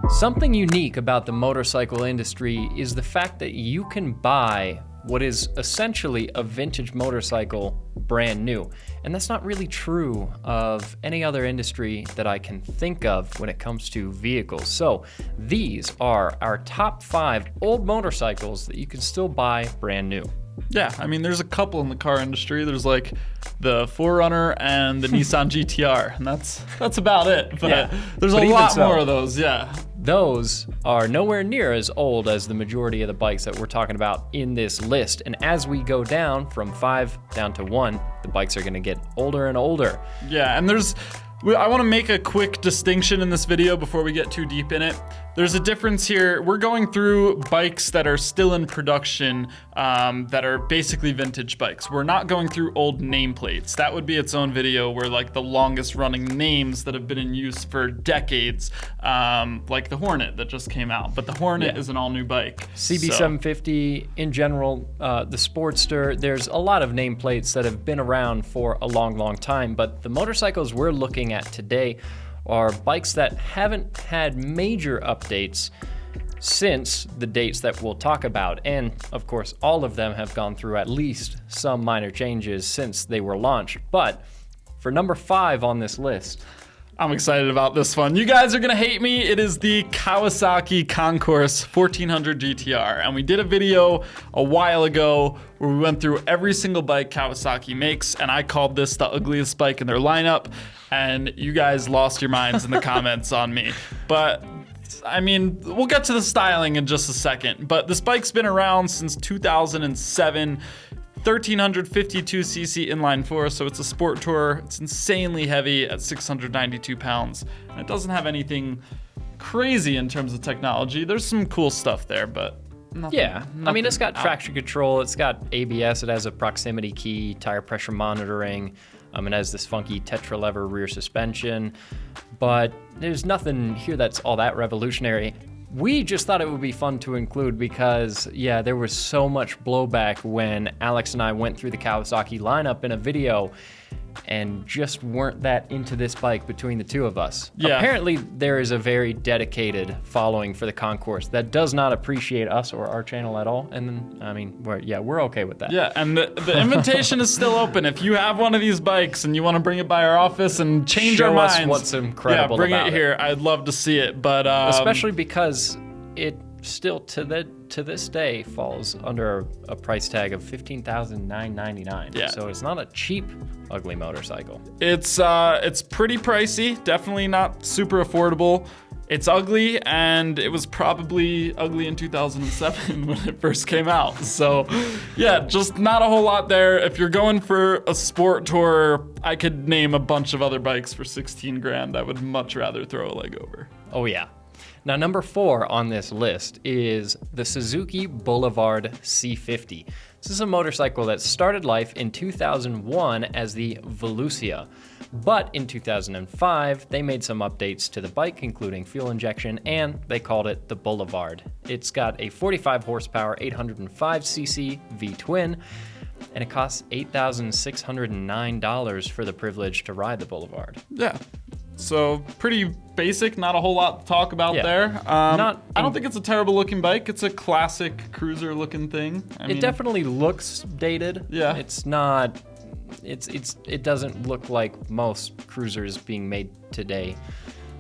Something unique about the motorcycle industry is the fact that you can buy what is essentially a vintage motorcycle brand new. And that's not really true of any other industry that I can think of when it comes to vehicles. So these are our top 5 old motorcycles that you can still buy brand new. Yeah, I mean, there's a couple in the car industry. There's like the 4Runner and the Nissan GTR, and that's about it. But there's a lot more of those, yeah. Those are nowhere near as old as the majority of the bikes that we're talking about in this list. And as we go down from 5 down to 1, the bikes are going to get older and older. Yeah, and I want to make a quick distinction in this video before we get too deep in it. There's a difference here. We're going through bikes that are still in production, that are basically vintage bikes. We're not going through old nameplates. That would be its own video where like the longest running names that have been in use for decades, like the Hornet that just came out. But the Hornet is an all new bike. CB750 in general, the Sportster, there's a lot of nameplates that have been around for a long, long time. But the motorcycles we're looking at today are bikes that haven't had major updates since the dates that we'll talk about. And of course, all of them have gone through at least some minor changes since they were launched. But for number 5 on this list, I'm excited about this one. You guys are gonna hate me. It is the Kawasaki Concourse 1400 GTR. And we did a video a while ago where we went through every single bike Kawasaki makes, and I called this the ugliest bike in their lineup, and you guys lost your minds in the comments on me. But I mean, we'll get to the styling in just a second, but this bike's been around since 2007. 1352cc inline 4, so it's a sport tourer. It's insanely heavy at 692 pounds. And it doesn't have anything crazy in terms of technology. There's some cool stuff there, but nothing. I mean, it's got traction control, it's got ABS, it has a proximity key, tire pressure monitoring, it has this funky tetra lever rear suspension, but there's nothing here that's all that revolutionary. We just thought it would be fun to include because, there was so much blowback when Alex and I went through the Kawasaki lineup in a video and just weren't that into this bike between the two of us. Yeah. Apparently, there is a very dedicated following for the Concourse that does not appreciate us or our channel at all. And I mean, we're okay with that. Yeah, and the invitation is still open. If you have one of these bikes and you want to bring it by our office and change our minds, show us what's incredible about it. Bring it here. I'd love to see it. But especially because it still to this day falls under a price tag of $15,999. Yeah. So it's not a cheap ugly motorcycle. It's pretty pricey, definitely not super affordable. It's ugly, and it was probably ugly in 2007 when it first came out. So just not a whole lot there. If you're going for a sport tour, I could name a bunch of other bikes for 16 grand. I would much rather throw a leg over. Oh yeah. Now, number 4 on this list is the Suzuki Boulevard C50. This is a motorcycle that started life in 2001 as the Volusia, but in 2005, they made some updates to the bike, including fuel injection, and they called it the Boulevard. It's got a 45 horsepower, 805cc V-twin, and it costs $8,609 for the privilege to ride the Boulevard. Yeah. So pretty basic, not a whole lot to talk about there. I don't think it's a terrible looking bike. It's a classic cruiser looking thing. It definitely looks dated. Yeah. It's not, it doesn't look like most cruisers being made today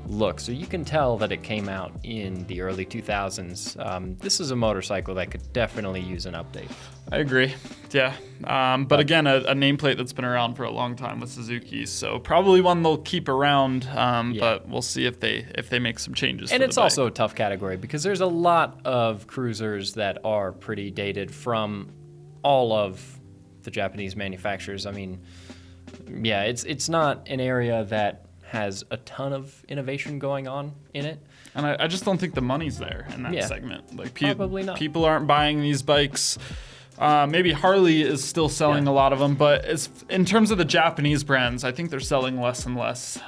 look. So you can tell that it came out in the early 2000s. This is a motorcycle that could definitely use an update. I agree. Yeah. But again, a nameplate that's been around for a long time with Suzuki, so probably one they'll keep around. But we'll see if they make some changes. And it's also a tough category because there's a lot of cruisers that are pretty dated from all of the Japanese manufacturers. I mean, it's not an area that has a ton of innovation going on in it. And I just don't think the money's there in that segment. Like probably not. People aren't buying these bikes. Maybe Harley is still selling a lot of them, but in terms of the Japanese brands, I think they're selling less and less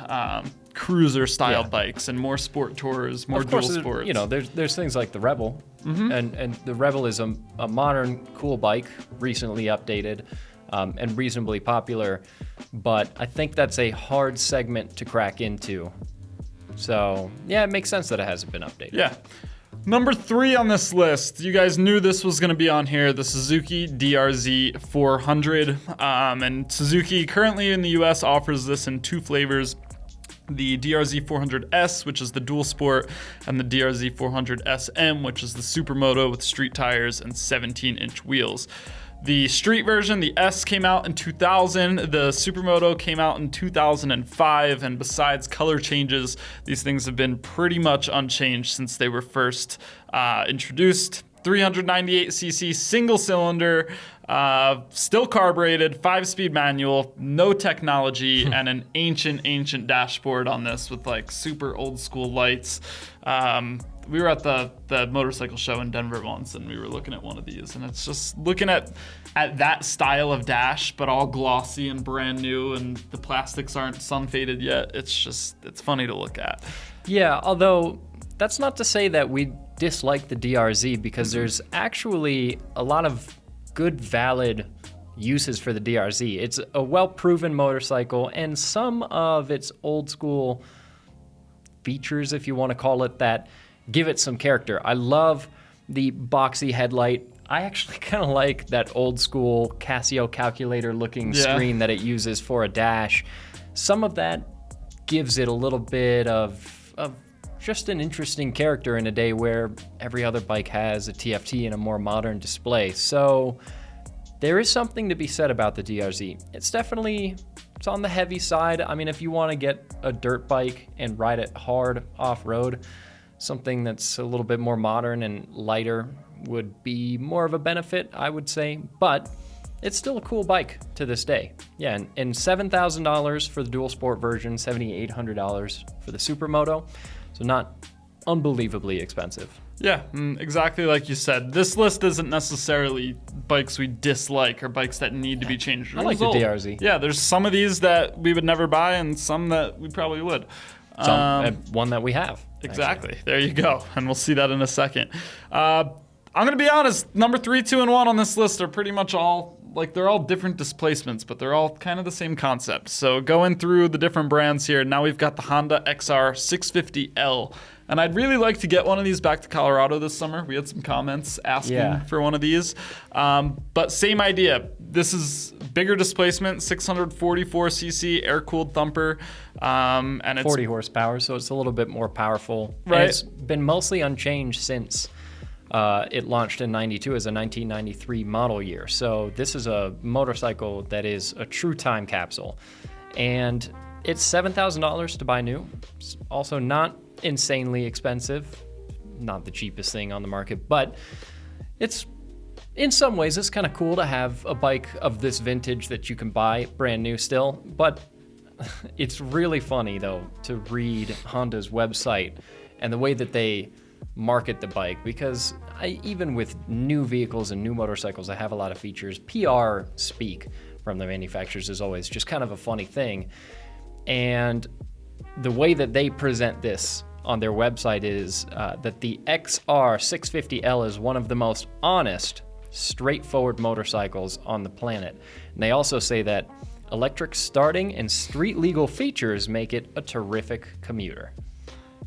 cruiser style bikes and more sport tours, more dual sports. There's things like the Rebel, and the Rebel is a modern, cool bike, recently updated. and reasonably popular, but I think that's a hard segment to crack into. So yeah, it makes sense that it hasn't been updated. Yeah. Number 3 on this list, you guys knew this was going to be on here, the Suzuki DRZ 400. And Suzuki currently in the US offers this in 2 flavors. The DRZ 400S, which is the dual sport, and the DRZ 400 SM, which is the supermoto with street tires and 17-inch wheels. The street version, the S, came out in 2000. The supermoto came out in 2005. And besides color changes, these things have been pretty much unchanged since they were first introduced. 398cc single cylinder, still carbureted, 5-speed manual, no technology, and an ancient dashboard on this with like super old school lights. We were at the motorcycle show in Denver once, and we were looking at one of these, and it's just looking at that style of dash, but all glossy and brand new, and the plastics aren't sun faded yet. It's funny to look at. Yeah, although that's not to say that we dislike the DRZ, because there's actually a lot of good, valid uses for the DRZ. It's a well-proven motorcycle, and some of its old school features, if you want to call it that, give it some character. I love the boxy headlight. I actually kind of like that old school Casio calculator looking screen that it uses for a dash. Some of that gives it a little bit of just an interesting character in a day where every other bike has a TFT and a more modern display. So there is something to be said about the DRZ. It's on the heavy side. I mean, if you want to get a dirt bike and ride it hard off-road, something that's a little bit more modern and lighter would be more of a benefit, I would say. But it's still a cool bike to this day. Yeah, and $7,000 for the dual sport version, $7,800 for the supermoto. So not unbelievably expensive. Yeah, exactly like you said. This list isn't necessarily bikes we dislike or bikes that need to be changed. I like the DRZ. Yeah, there's some of these that we would never buy and some that we probably would. One that we have. Exactly. Actually. There you go. And we'll see that in a second. I'm going to be honest. Number 3, 2, and 1 on this list are pretty much all, they're all different displacements, but they're all kind of the same concept. So going through the different brands here, now we've got the Honda XR 650L. And I'd really like to get one of these back to Colorado this summer. We had some comments asking for one of these. But same idea. This is bigger displacement, 644cc air-cooled thumper. And it's 40 horsepower, so it's a little bit more powerful. Right. And it's been mostly unchanged since it launched in 92 as a 1993 model year. So this is a motorcycle that is a true time capsule. And it's $7,000 to buy new. It's also not insanely expensive, not the cheapest thing on the market, but it's, in some ways, it's kind of cool to have a bike of this vintage that you can buy brand new still. But it's really funny though to read Honda's website and the way that they market the bike, because even with new vehicles and new motorcycles that have a lot of features, PR speak from the manufacturers is always just kind of a funny thing. And the way that they present this on their website is that the XR 650L is one of the most honest, straightforward motorcycles on the planet. And they also say that electric starting and street legal features make it a terrific commuter.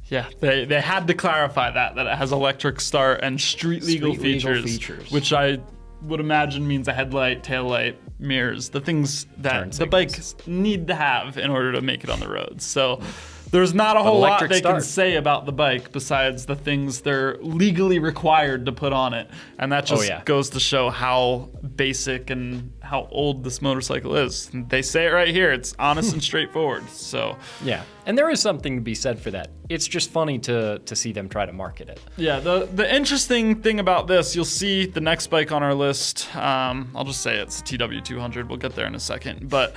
Yeah, they had to clarify that it has electric start and street legal features, which I would imagine means a headlight, taillight, mirrors, the things that the bikes need to have in order to make it on the road. So there's not a whole lot they can say about the bike besides the things they're legally required to put on it. And that just goes to show how basic and how old this motorcycle is. And they say it right here. It's honest and straightforward. So yeah, and there is something to be said for that. It's just funny to see them try to market it. Yeah, the interesting thing about this, you'll see the next bike on our list. I'll just say it's a TW200. We'll get there in a second. But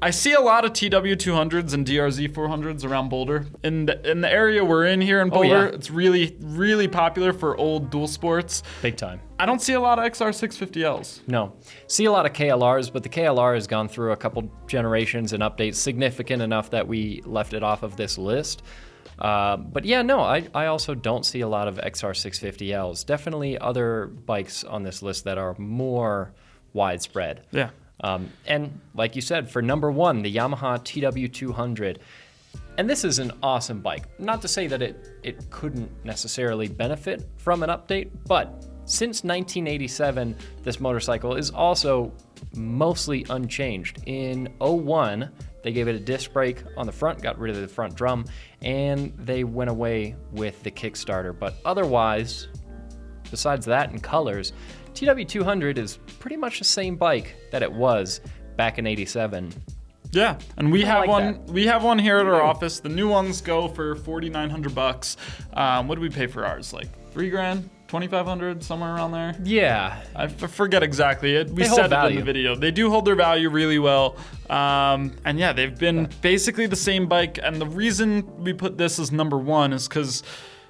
I see a lot of TW200s and DRZ 400s around Boulder. In the area we're in here in Boulder, it's really, really popular for old dual sports. Big time. I don't see a lot of XR 650Ls. No. See a lot of KLRs, but the KLR has gone through a couple generations and updates significant enough that we left it off of this list. But yeah, no, I also don't see a lot of XR 650Ls. Definitely other bikes on this list that are more widespread. Yeah. And like you said, for number one, the Yamaha TW200. And this is an awesome bike. Not to say that it couldn't necessarily benefit from an update, but since 1987, this motorcycle is also mostly unchanged. In 01, they gave it a disc brake on the front, got rid of the front drum, and they went away with the Kickstarter. But otherwise, besides that and colors, TW200 is pretty much the same bike that it was back in 87. Yeah, and we have like one. We have one here at our office. The new ones go for $4,900. What do we pay for ours? Like $3,000, $2,500, somewhere around there. Yeah, I forget exactly. We They hold said it in value. the video. They do hold their value really well. And yeah, they've been basically the same bike. And the reason we put this as number one is because,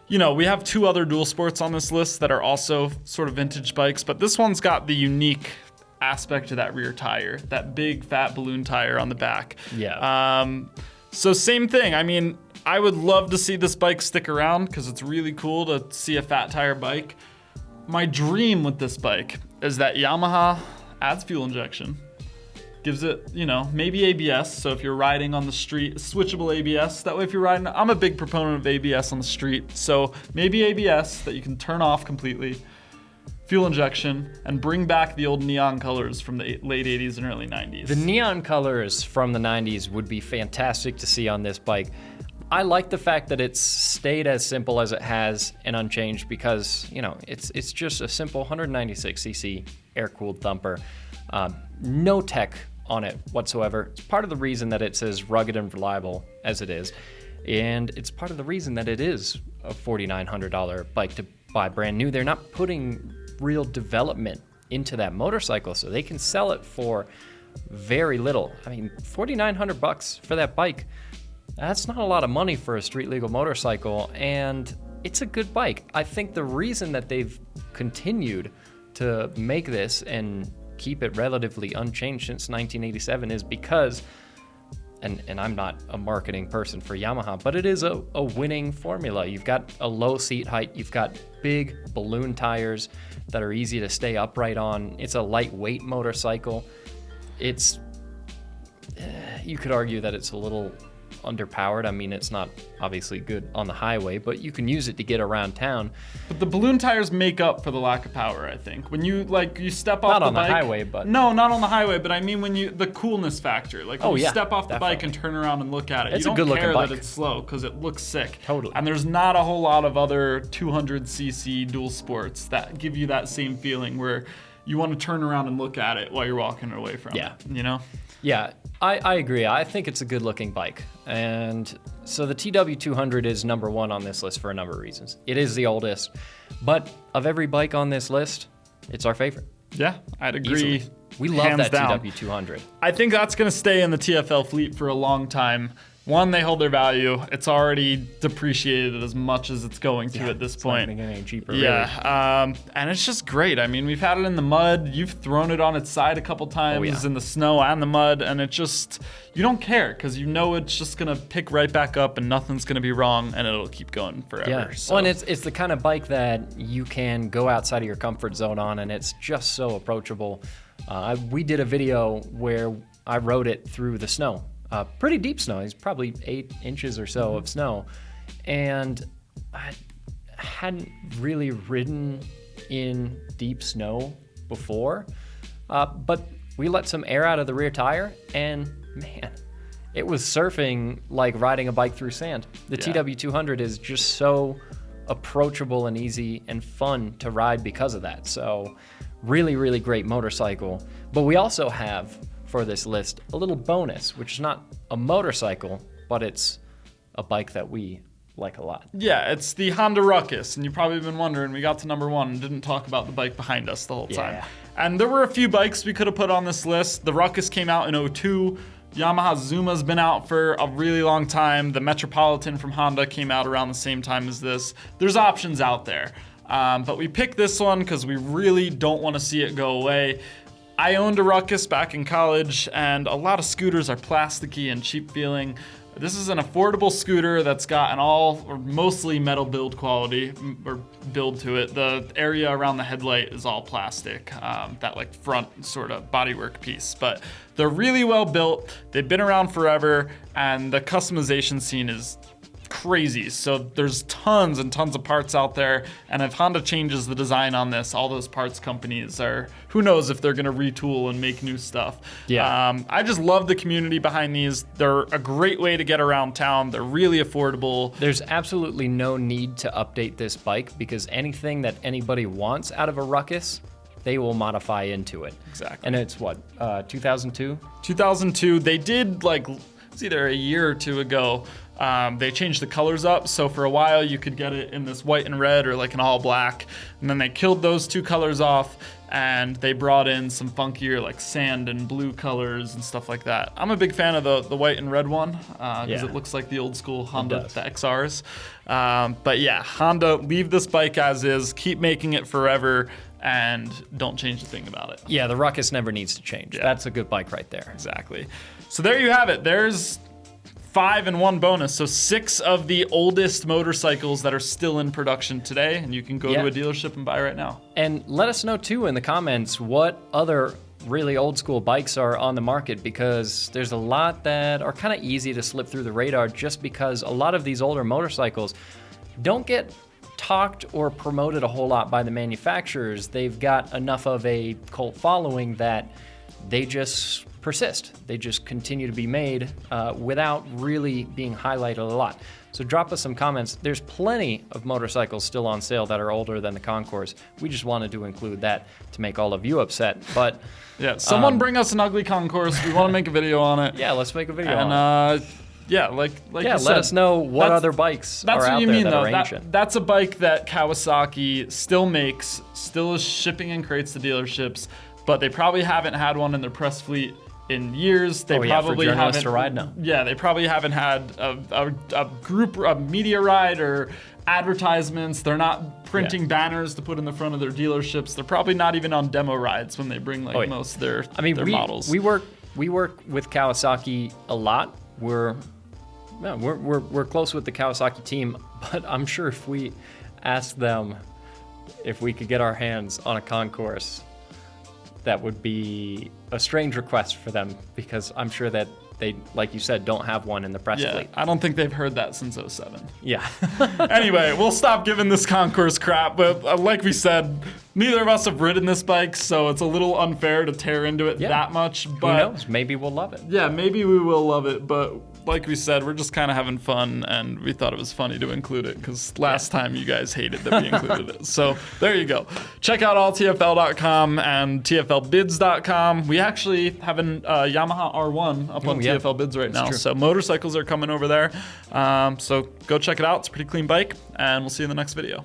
you know, we have two other dual sports on this list that are also sort of vintage bikes, but this one's got the unique aspect to that rear tire, that big fat balloon tire on the back. Yeah. So same thing. I mean, I would love to see this bike stick around because it's really cool to see a fat tire bike. My dream with this bike is that Yamaha adds fuel injection, gives it, you know, maybe ABS. So if you're riding on the street, switchable ABS. That way if you're riding, I'm a big proponent of ABS on the street. So maybe ABS that you can turn off completely, fuel injection, and bring back the old neon colors from the late 80s and early 90s. The neon colors from the 90s would be fantastic to see on this bike. I like the fact that it's stayed as simple as it has and unchanged because, you know, it's just a simple 196cc air-cooled thumper. No tech on it whatsoever. It's part of the reason that it's as rugged and reliable as it is. And it's part of the reason that it is a $4,900 bike to buy brand new. They're not putting real development into that motorcycle, so they can sell it for very little. I mean, $4,900 for that bike. That's not a lot of money for a street legal motorcycle, and it's a good bike. I think the reason that they've continued to make this and keep it relatively unchanged since 1987 is because, and I'm not a marketing person for Yamaha, but it is a winning formula. You've got a low seat height, you've got big balloon tires that are easy to stay upright on. It's a lightweight motorcycle. It's, you could argue that it's a little underpowered. I mean, it's not obviously good on the highway, but you can use it to get around town. But the balloon tires make up for the lack of power, I think. When you step off Not the on the bike, highway, but no, not on the highway. But I mean, the coolness factor, like when you step off the bike and turn around and look at it, It's you a don't good-looking care bike. that it's slow because it looks sick. Totally. And there's not a whole lot of other 200cc dual sports that give you that same feeling where you want to turn around and look at it while you're walking away from it. You know? Yeah, I agree. I think it's a good-looking bike. And so the TW200 is number one on this list for a number of reasons. It is the oldest, but of every bike on this list, it's our favorite. Yeah, I'd agree. Easily. We love hands that down. TW200. I think that's going to stay in the TFL fleet for a long time. One, they hold their value. It's already depreciated as much as it's going to at this point. It's not getting any cheaper, Yeah, and it's just great. I mean, we've had it in the mud. You've thrown it on its side a couple times in the snow and the mud, and it just, you don't care because you know it's just going to pick right back up and nothing's going to be wrong, and it'll keep going forever. Yeah, So. well, and it's the kind of bike that you can go outside of your comfort zone on, and it's just so approachable. We did a video where I rode it through the snow. Pretty deep snow. It's probably 8 inches or so of snow. And I hadn't really ridden in deep snow before. But we let some air out of the rear tire, and man, it was surfing like riding a bike through sand. The TW200 is just so approachable and easy and fun to ride because of that. So really, really great motorcycle. But we also have, for this list, a little bonus, which is not a motorcycle, but it's a bike that we like a lot. Yeah, it's the Honda Ruckus, and you've probably been wondering, we got to number one and didn't talk about the bike behind us the whole time. And there were a few bikes we could have put on this list. The Ruckus came out in 2002. Yamaha Zuma's been out for a really long time. The Metropolitan from Honda came out around the same time as this. There's options out there. But we picked this one because we really don't want to see it go away. I owned a Ruckus back in college, and a lot of scooters are plasticky and cheap feeling. This is an affordable scooter that's got an all or mostly metal build quality or build to it. The area around the headlight is all plastic, that like front sort of bodywork piece. But they're really well built. They've been around forever, and the customization scene is crazy. So there's tons and tons of parts out there, and if Honda changes the design on this, all those parts companies are, who knows if they're going to retool and make new stuff. Yeah. I just love the community behind these. They're a great way to get around town. They're really affordable. There's absolutely no need to update this bike because anything that anybody wants out of a Ruckus, they will modify into it. Exactly. And it's what, 2002? 2002. They did like, it's either a year or two ago, they changed the colors up. So for a while you could get it in this white and red or like an all black. And then they killed those two colors off and they brought in some funkier like sand and blue colors and stuff like that. I'm a big fan of the white and red one because it looks like the old school Honda, the XRs. But yeah, Honda, leave this bike as is, keep making it forever, and don't change a thing about it. Yeah, the Ruckus never needs to change. Yeah. That's a good bike right there. Exactly. So there you have it. There's 5 and 1 bonus. So 6 of the oldest motorcycles that are still in production today, and you can go to a dealership and buy right now. And let us know too in the comments what other really old school bikes are on the market, because there's a lot that are kind of easy to slip through the radar just because a lot of these older motorcycles don't get talked or promoted a whole lot by the manufacturers. They've got enough of a cult following that they just persist. They just continue to be made without really being highlighted a lot. So drop us some comments. There's plenty of motorcycles still on sale that are older than the Concourse. We just wanted to include that to make all of you upset. But yeah, someone bring us an ugly Concourse. We want to make a video on it. Yeah, let's make a video on it. Yeah, like you said, let us know what other bikes are out there that are ancient. That's a bike that Kawasaki still makes, still is shipping in crates to dealerships, but they probably haven't had one in their press fleet in years. They probably for journalists haven't to ride now. Yeah, they probably haven't had a media ride or advertisements. They're not printing banners to put in the front of their dealerships. They're probably not even on demo rides when they bring most of their models. We work with Kawasaki a lot. We're close with the Kawasaki team, but I'm sure if we asked them if we could get our hands on a Concourse, that would be a strange request for them, because I'm sure that they, like you said, don't have one in the press fleet. I don't think they've heard that since 07. Yeah. Anyway, we'll stop giving this Concourse crap, but like we said, neither of us have ridden this bike, so it's a little unfair to tear into it that much. But who knows? Maybe we'll love it. Yeah, maybe we will love it, but like we said, we're just kind of having fun, and we thought it was funny to include it because last time you guys hated that we included it. So there you go. Check out alltfl.com and tflbids.com. We actually have a Yamaha R1 up on TFL Bids right now. So motorcycles are coming over there. So go check it out. It's a pretty clean bike, and we'll see you in the next video.